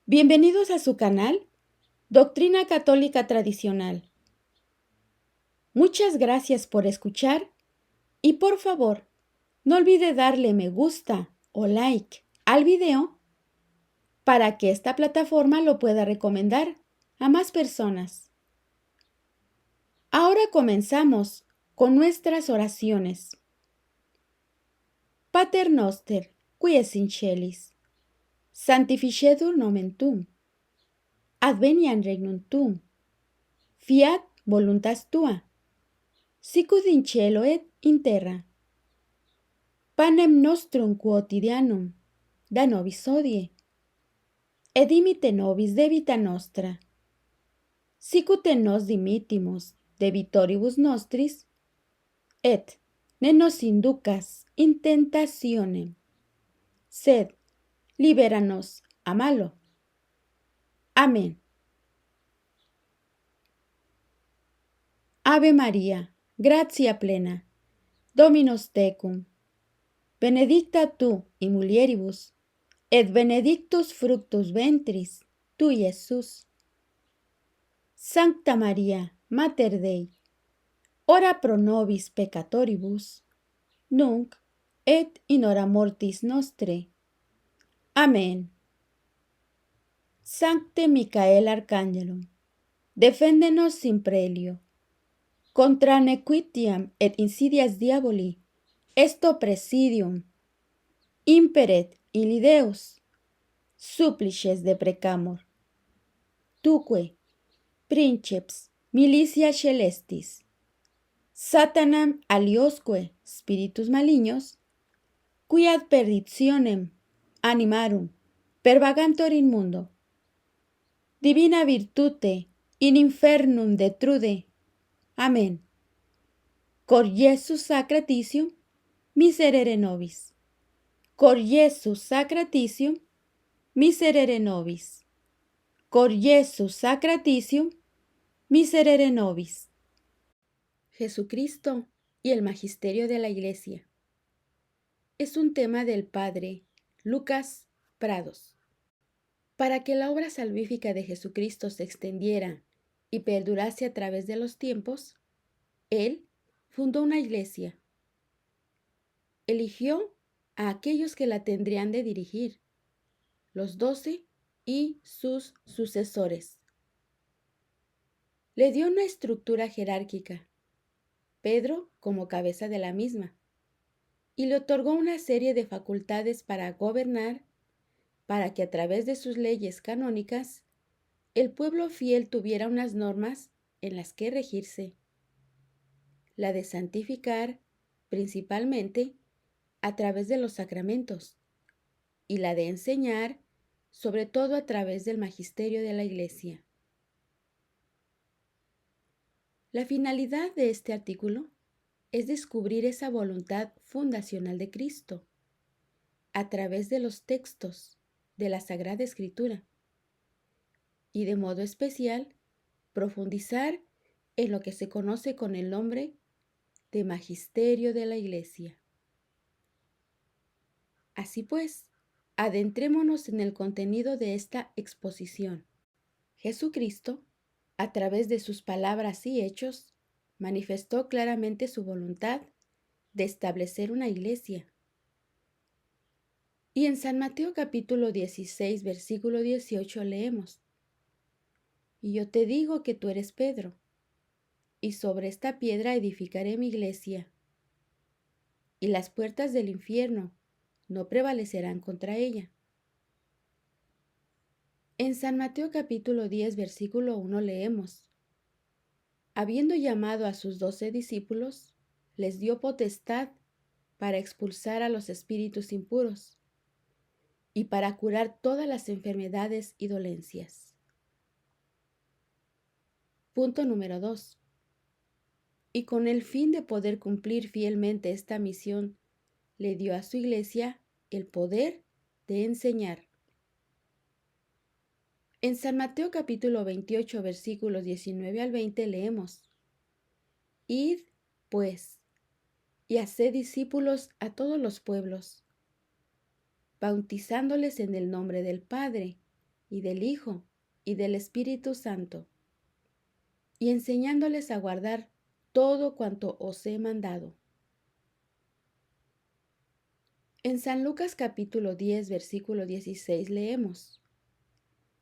Bienvenidos a su canal, Doctrina Católica Tradicional. Muchas gracias por escuchar y por favor, no olvide darle me gusta o like al video para que esta plataforma lo pueda recomendar a más personas. Ahora comenzamos con nuestras oraciones. Pater noster, qui es in celis, sanctificetur nomen tuum, adveniat regnum tuum, fiat voluntas tua, sicut in cielo et in terra. Panem nostrum quotidianum da nobis hodie, et dimite nobis debita nostra, sicut et nos dimittimus debitoribus nostris, et ne nos inducas in tentationem, sed libera nos a malo. Amén. Ave María, gratia plena, Dominus tecum, benedicta tu in mulieribus, et benedictus fructus ventris tui, Iesus. Sancta Maria, Mater Dei, ora pro nobis peccatoribus, nunc et in hora mortis nostre. Amén. Sancte Micael Arcángelum, defende-nos in prelio, contra nequitiam et insidias diaboli, esto presidium, imperet illi Deus, supplices deprecamur. Tuque, princeps milicia celestis, Satanam aliosque spiritus malignos, qui ad perditionem animarum pervagantur in mundo, divina virtute in infernum detrude. Amén. Cor Iesus sacratitium miserere nobis. Cor Iesus sacratitium miserere nobis. Cor Iesus sacratitium miserere nobis. Jesucristo y el magisterio de la Iglesia. Es un tema del padre Lucas Prados. Para que la obra salvífica de Jesucristo se extendiera y perdurase a través de los tiempos, él fundó una iglesia. Eligió a aquellos que la tendrían de dirigir, los 12 y sus sucesores. Le dio una estructura jerárquica, Pedro como cabeza de la misma, y le otorgó una serie de facultades para gobernar, para que a través de sus leyes canónicas el pueblo fiel tuviera unas normas en las que regirse. La de santificar, principalmente, a través de los sacramentos, y la de enseñar, sobre todo a través del magisterio de la Iglesia. La finalidad de este artículo es descubrir esa voluntad fundacional de Cristo a través de los textos de la Sagrada Escritura y de modo especial profundizar en lo que se conoce con el nombre de Magisterio de la Iglesia. Así pues, adentrémonos en el contenido de esta exposición. Jesucristo, a través de sus palabras y hechos, manifestó claramente su voluntad de establecer una iglesia. Y en San Mateo capítulo 16, versículo 18 leemos: Y yo te digo que tú eres Pedro, y sobre esta piedra edificaré mi iglesia, y las puertas del infierno no prevalecerán contra ella. En San Mateo capítulo 10, versículo 1 leemos: Habiendo llamado a sus 12 discípulos, les dio potestad para expulsar a los espíritus impuros y para curar todas las enfermedades y dolencias. Punto número 2. Y con el fin de poder cumplir fielmente esta misión, le dio a su iglesia el poder de enseñar. En San Mateo capítulo 28, versículos 19 al 20 leemos: Id, pues, y haced discípulos a todos los pueblos, bautizándoles en el nombre del Padre, y del Hijo, y del Espíritu Santo, y enseñándoles a guardar todo cuanto os he mandado. En San Lucas capítulo 10, versículo 16 leemos: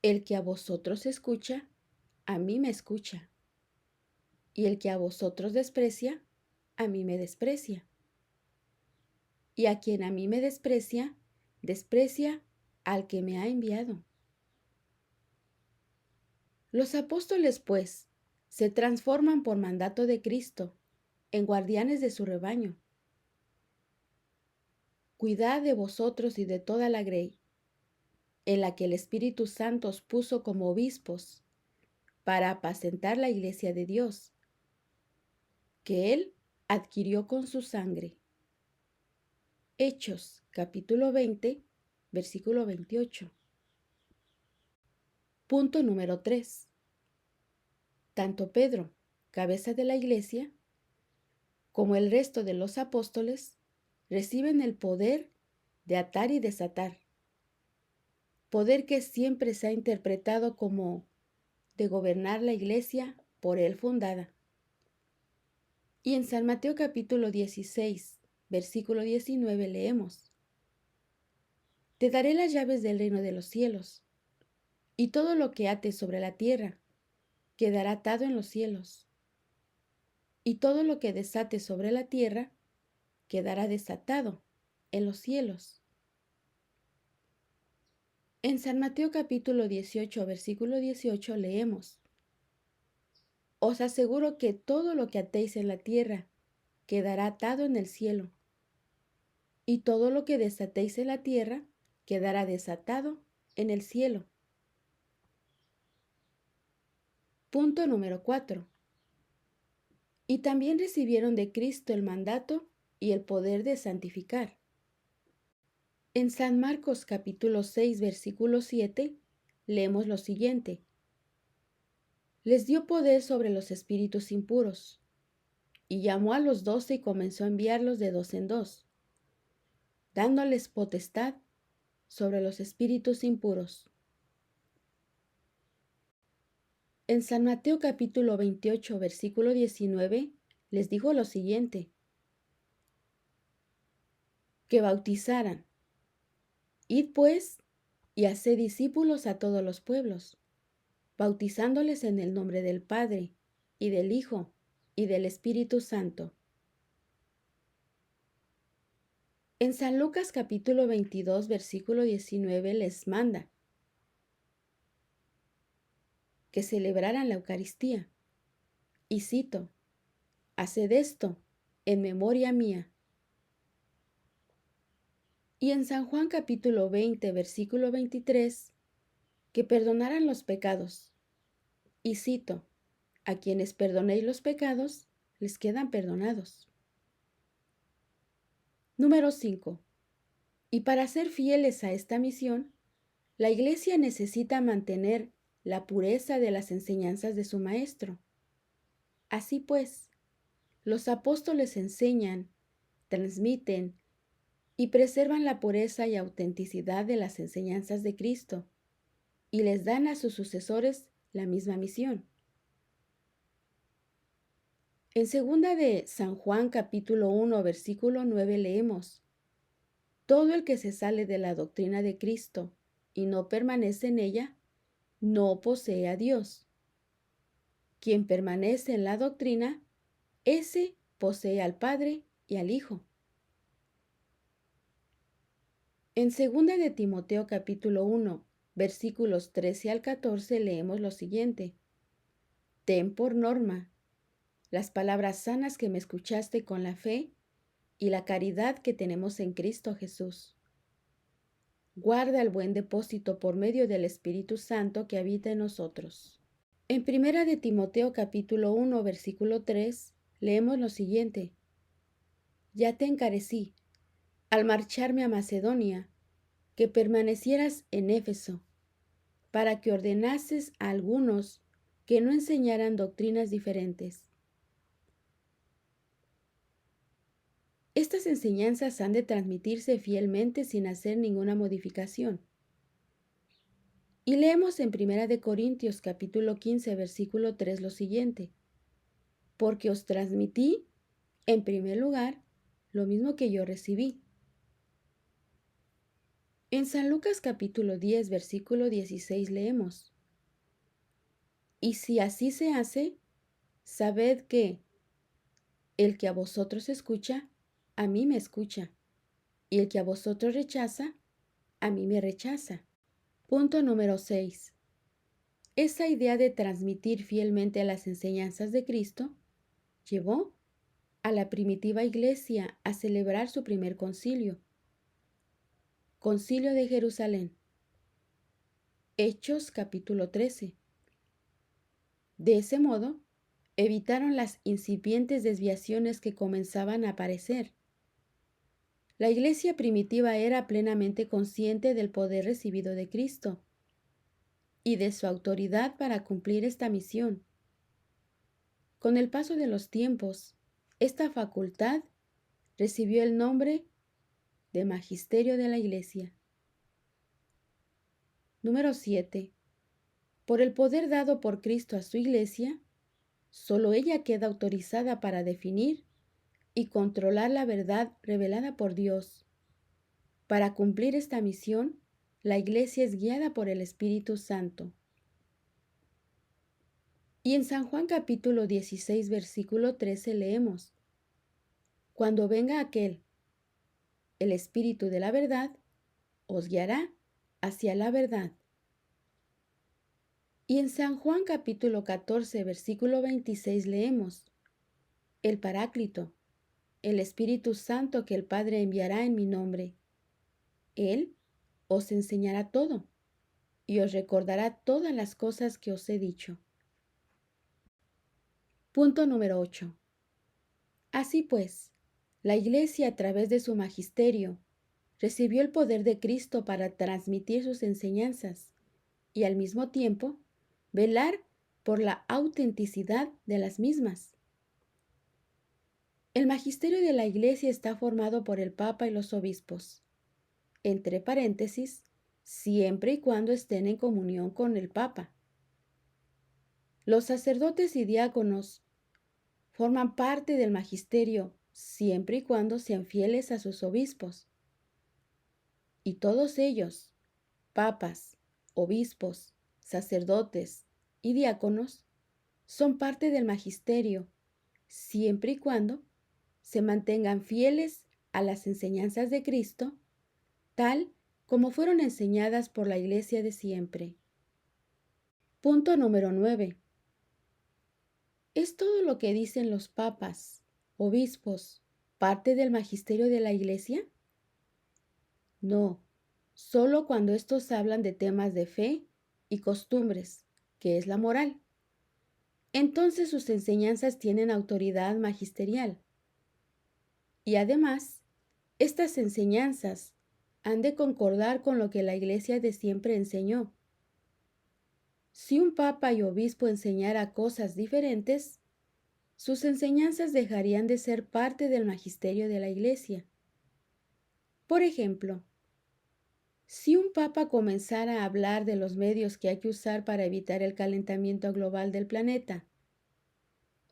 El que a vosotros escucha, a mí me escucha, y el que a vosotros desprecia, a mí me desprecia. Y a quien a mí me desprecia, desprecia al que me ha enviado. Los apóstoles, pues, se transforman por mandato de Cristo en guardianes de su rebaño. Cuidad de vosotros y de toda la grey, en la que el Espíritu Santo os puso como obispos, para apacentar la iglesia de Dios, que Él adquirió con su sangre. Hechos, capítulo 20, versículo 28. Punto número 3. Tanto Pedro, cabeza de la iglesia, como el resto de los apóstoles, reciben el poder de atar y desatar. Poder que siempre se ha interpretado como de gobernar la iglesia por él fundada. Y en San Mateo capítulo 16, versículo 19 leemos: Te daré las llaves del reino de los cielos, y todo lo que ates sobre la tierra quedará atado en los cielos, y todo lo que desates sobre la tierra quedará desatado en los cielos. En San Mateo capítulo 18, versículo 18 leemos: Os aseguro que todo lo que atéis en la tierra quedará atado en el cielo, y todo lo que desatéis en la tierra quedará desatado en el cielo. Punto número 4. Y también recibieron de Cristo el mandato y el poder de santificar. En San Marcos capítulo 6, versículo 7, leemos lo siguiente: Les dio poder sobre los espíritus impuros, y llamó a los 12 y comenzó a enviarlos de dos en dos, dándoles potestad sobre los espíritus impuros. En San Mateo capítulo 28, versículo 19, les dijo lo siguiente: que bautizaran. Id pues y haced discípulos a todos los pueblos, bautizándoles en el nombre del Padre, y del Hijo, y del Espíritu Santo. En San Lucas capítulo 22, versículo 19 les manda que celebraran la Eucaristía. Y cito: Haced esto en memoria mía. Y en San Juan capítulo 20, versículo 23, que perdonaran los pecados. Y cito: A quienes perdonéis los pecados, les quedan perdonados. Número 5. Y para ser fieles a esta misión, la Iglesia necesita mantener la pureza de las enseñanzas de su Maestro. Así pues, los apóstoles enseñan, transmiten y preservan la pureza y autenticidad de las enseñanzas de Cristo, y les dan a sus sucesores la misma misión. En segunda de San Juan capítulo 1, versículo 9 leemos: Todo el que se sale de la doctrina de Cristo y no permanece en ella, no posee a Dios. Quien permanece en la doctrina, ese posee al Padre y al Hijo. En segunda de Timoteo capítulo 1, versículos 13 al 14 leemos lo siguiente: Ten por norma las palabras sanas que me escuchaste con la fe y la caridad que tenemos en Cristo Jesús. Guarda el buen depósito por medio del Espíritu Santo que habita en nosotros. En primera de Timoteo capítulo 1, versículo 3, leemos lo siguiente: Ya te encarecí, al marcharme a Macedonia, que permanecieras en Éfeso, para que ordenases a algunos que no enseñaran doctrinas diferentes. Estas enseñanzas han de transmitirse fielmente sin hacer ninguna modificación. Y leemos en 1 Corintios capítulo 15, versículo 3 lo siguiente: porque os transmití, en primer lugar, lo mismo que yo recibí. En San Lucas capítulo 10, versículo 16 leemos: y si así se hace, sabed que el que a vosotros escucha, a mí me escucha, y el que a vosotros rechaza, a mí me rechaza. Punto número 6. Esa idea de transmitir fielmente las enseñanzas de Cristo llevó a la primitiva iglesia a celebrar su primer concilio, Concilio de Jerusalén. Hechos capítulo 13. De ese modo, evitaron las incipientes desviaciones que comenzaban a aparecer. La iglesia primitiva era plenamente consciente del poder recibido de Cristo y de su autoridad para cumplir esta misión. Con el paso de los tiempos, esta facultad recibió el nombre de Magisterio de la Iglesia. Número 7. Por el poder dado por Cristo a su Iglesia, solo ella queda autorizada para definir y controlar la verdad revelada por Dios. Para cumplir esta misión, la Iglesia es guiada por el Espíritu Santo. Y en San Juan capítulo 16, versículo 13 leemos: cuando venga aquel, el Espíritu de la verdad, os guiará hacia la verdad. Y en San Juan capítulo 14, versículo 26 leemos: el Paráclito, el Espíritu Santo que el Padre enviará en mi nombre. Él os enseñará todo y os recordará todas las cosas que os he dicho. Punto número 8. Así pues, la Iglesia, a través de su magisterio, recibió el poder de Cristo para transmitir sus enseñanzas y al mismo tiempo velar por la autenticidad de las mismas. El magisterio de la Iglesia está formado por el Papa y los obispos, entre paréntesis, siempre y cuando estén en comunión con el Papa. Los sacerdotes y diáconos forman parte del magisterio siempre y cuando sean fieles a sus obispos. Y todos ellos, papas, obispos, sacerdotes y diáconos, son parte del magisterio siempre y cuando se mantengan fieles a las enseñanzas de Cristo, tal como fueron enseñadas por la Iglesia de siempre. Punto número 9. ¿Es todo lo que dicen los papas, obispos, parte del magisterio de la Iglesia? No, solo cuando estos hablan de temas de fe y costumbres, que es la moral. Entonces sus enseñanzas tienen autoridad magisterial. Y además, estas enseñanzas han de concordar con lo que la Iglesia de siempre enseñó. Si un papa y obispo enseñara cosas diferentes, sus enseñanzas dejarían de ser parte del magisterio de la Iglesia. Por ejemplo, si un papa comenzara a hablar de los medios que hay que usar para evitar el calentamiento global del planeta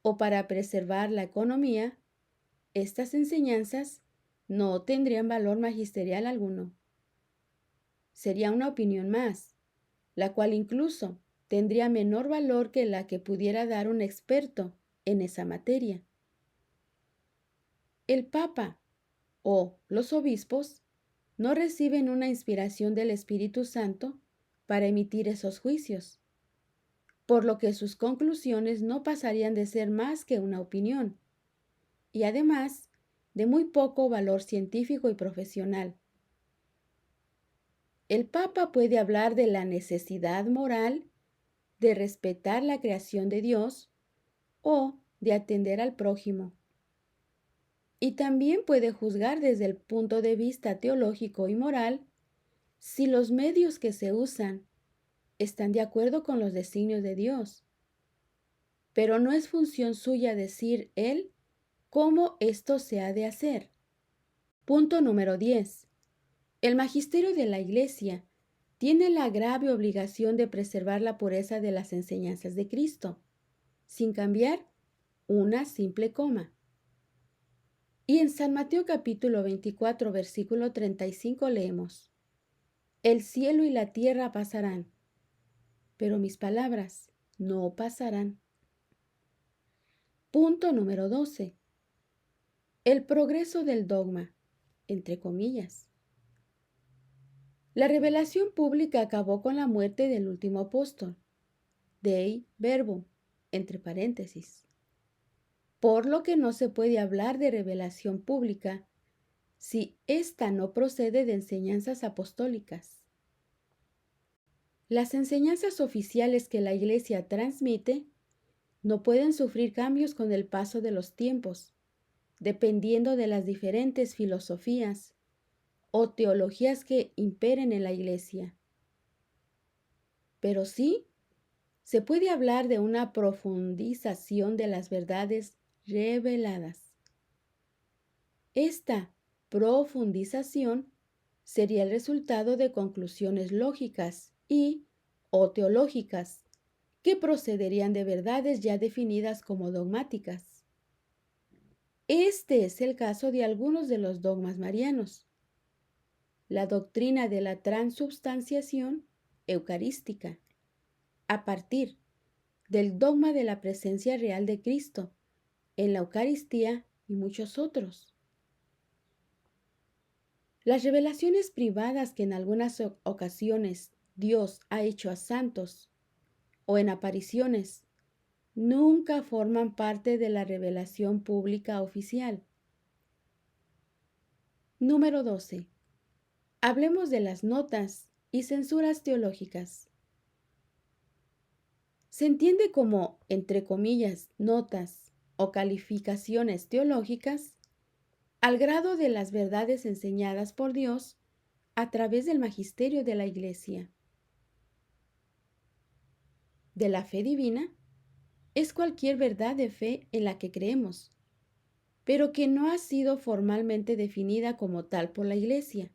o para preservar la economía, estas enseñanzas no tendrían valor magisterial alguno. Sería una opinión más, la cual incluso tendría menor valor que la que pudiera dar un experto en esa materia. El Papa o los obispos no reciben una inspiración del Espíritu Santo para emitir esos juicios, por lo que sus conclusiones no pasarían de ser más que una opinión, y además de muy poco valor científico y profesional. El Papa puede hablar de la necesidad moral de respetar la creación de Dios o de atender al prójimo. Y también puede juzgar desde el punto de vista teológico y moral si los medios que se usan están de acuerdo con los designios de Dios. Pero no es función suya decir él cómo esto se ha de hacer. Punto número 10. El magisterio de la Iglesia tiene la grave obligación de preservar la pureza de las enseñanzas de Cristo, sin cambiar una simple coma. Y en San Mateo capítulo 24, versículo 35 leemos: El cielo y la tierra pasarán, pero mis palabras no pasarán. Punto número 12. El progreso del dogma, entre comillas. La revelación pública acabó con la muerte del último apóstol, Dei Verbum, entre paréntesis, por lo que no se puede hablar de revelación pública si ésta no procede de enseñanzas apostólicas. Las enseñanzas oficiales que la Iglesia transmite no pueden sufrir cambios con el paso de los tiempos, dependiendo de las diferentes filosofías o teologías que imperen en la Iglesia. Pero sí, se puede hablar de una profundización de las verdades reveladas. Esta profundización sería el resultado de conclusiones lógicas o teológicas que procederían de verdades ya definidas como dogmáticas. Este es el caso de algunos de los dogmas marianos. La doctrina de la transubstanciación eucarística, a partir del dogma de la presencia real de Cristo en la Eucaristía y muchos otros. Las revelaciones privadas que en algunas ocasiones Dios ha hecho a santos o en apariciones nunca forman parte de la revelación pública oficial. Número 12. Hablemos de las notas y censuras teológicas. Se entiende como, entre comillas, notas o calificaciones teológicas al grado de las verdades enseñadas por Dios a través del magisterio de la Iglesia. De la fe divina es cualquier verdad de fe en la que creemos, pero que no ha sido formalmente definida como tal por la Iglesia.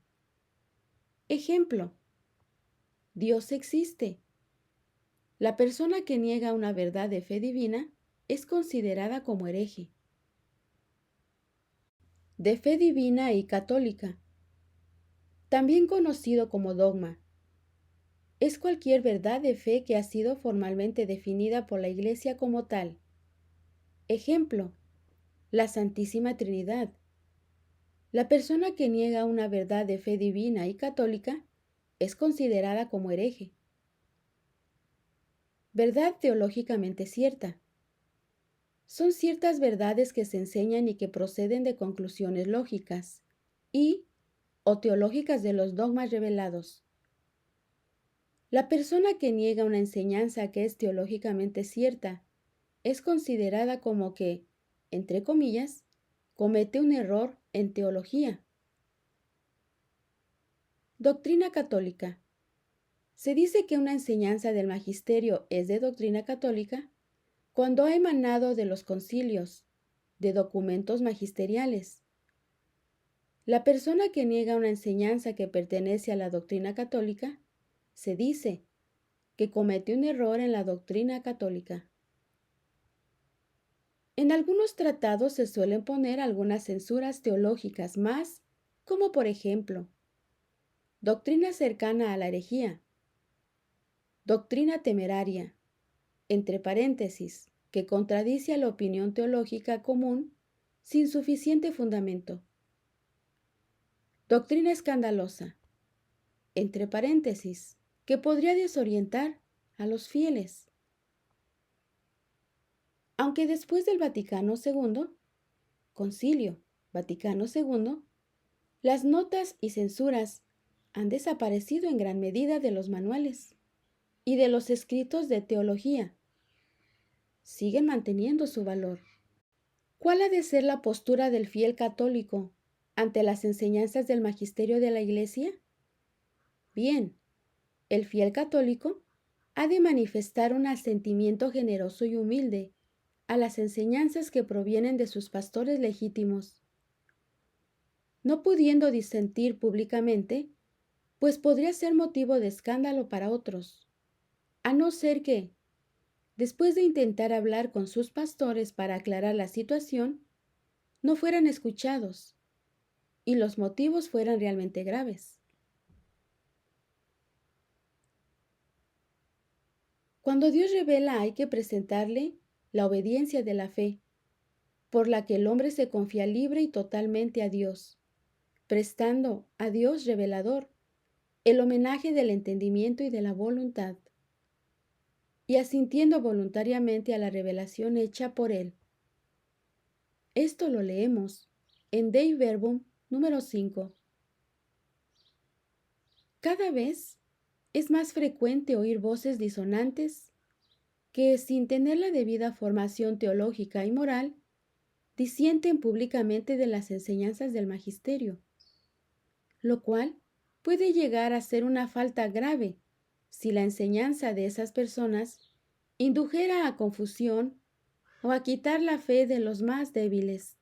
Ejemplo: Dios existe. La persona que niega una verdad de fe divina es considerada como hereje. De fe divina y católica, también conocido como dogma, es cualquier verdad de fe que ha sido formalmente definida por la Iglesia como tal. Ejemplo: la Santísima Trinidad. La persona que niega una verdad de fe divina y católica es considerada como hereje. Verdad teológicamente cierta. Son ciertas verdades que se enseñan y que proceden de conclusiones lógicas o teológicas de los dogmas revelados. La persona que niega una enseñanza que es teológicamente cierta es considerada como que, entre comillas, comete un error en teología. Doctrina católica. Se dice que una enseñanza del magisterio es de doctrina católica cuando ha emanado de los concilios, de documentos magisteriales. La persona que niega una enseñanza que pertenece a la doctrina católica, se dice que comete un error en la doctrina católica. En algunos tratados se suelen poner algunas censuras teológicas más, como por ejemplo, doctrina cercana a la herejía, doctrina temeraria, entre paréntesis, que contradice a la opinión teológica común sin suficiente fundamento. Doctrina escandalosa, entre paréntesis, que podría desorientar a los fieles. Aunque después del Vaticano II, Concilio Vaticano II, las notas y censuras han desaparecido en gran medida de los manuales y de los escritos de teología. Siguen manteniendo su valor. ¿Cuál ha de ser la postura del fiel católico ante las enseñanzas del magisterio de la Iglesia? Bien, el fiel católico ha de manifestar un asentimiento generoso y humilde a las enseñanzas que provienen de sus pastores legítimos. No pudiendo disentir públicamente, pues podría ser motivo de escándalo para otros, a no ser que, después de intentar hablar con sus pastores para aclarar la situación, no fueran escuchados y los motivos fueran realmente graves. Cuando Dios revela hay que presentarle la obediencia de la fe, por la que el hombre se confía libre y totalmente a Dios, prestando a Dios revelador el homenaje del entendimiento y de la voluntad, y asintiendo voluntariamente a la revelación hecha por Él. Esto lo leemos en Dei Verbum número 5. Cada vez es más frecuente oír voces disonantes que, sin tener la debida formación teológica y moral, disienten públicamente de las enseñanzas del magisterio, lo cual puede llegar a ser una falta grave si la enseñanza de esas personas indujera a confusión o a quitar la fe de los más débiles.